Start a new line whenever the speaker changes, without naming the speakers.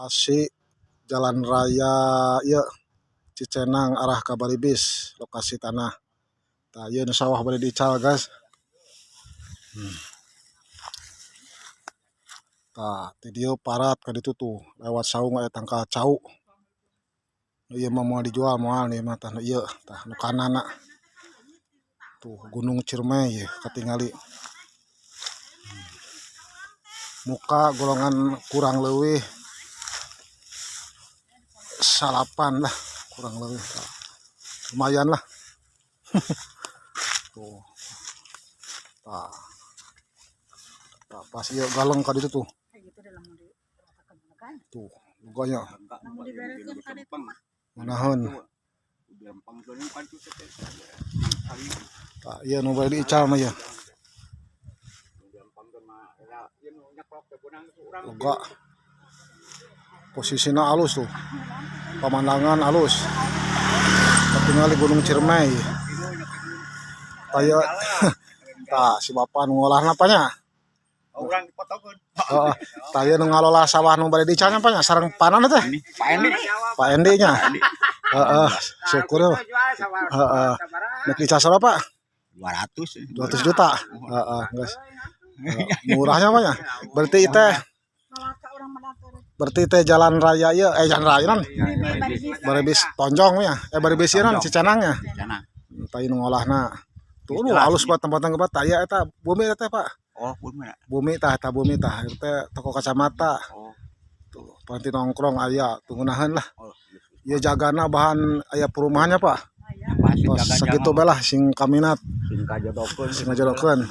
Asik jalan raya ya Cicenang arah ke Baribis lokasi tanah. Tah ieu nu sawah bade diical guys. Tah ti dieu parat ka ditu tuh lewat saung aya tangka cau. Ieu mah moal dijual moal nih mah tah ieu tah nu kanana. Tuh Gunung Ciremay ya katingali. Muka golongan kurang leuwih salapan lah kurang leuwih. Lumayan lah. Tuh. Tah. Tah pas ieu galeng ka ditu tuh. Tuh, bukanya. Manahan. Tah ieu nu bade diical mah ya. Lega. Posisina alus tuh. Pemandangan alus. Ketinggali Gunung Ciremay. Aya tah si Bapak nu ngolahna apanya?
Orang dipotokeun.
Heeh. Tah ieu nu ngalola sawah nu bade diical nya apanya? Sareng panana teh?
Pak Endi.
Pak Endi nya. Heeh, syukur ya. Heeh. Nek diical berapa?
200.
200 juta. Heeh, guys. Murahnya apanya? Berarti teh jalan raya ieu jalan raya non. Baribis Tonjong nya. Baribis ieu non Cicenang nya.
Sana.
Tah nu ngolahna. Tuh nu halus buat tempat-tempat tempat tah ieu eta bumi eta teh Pak.
Oh, bumi.
Bumi tah teh toko kacamata.
Oh.
Tuh panti nongkrong aya tunggunahan lah.
Oh.
Ieu jagana bahan aya perumahannya Pak.
Pasti
Tos sakitu bae lah sing kaminat
sing kajodokeun.
sing ngajodokeun.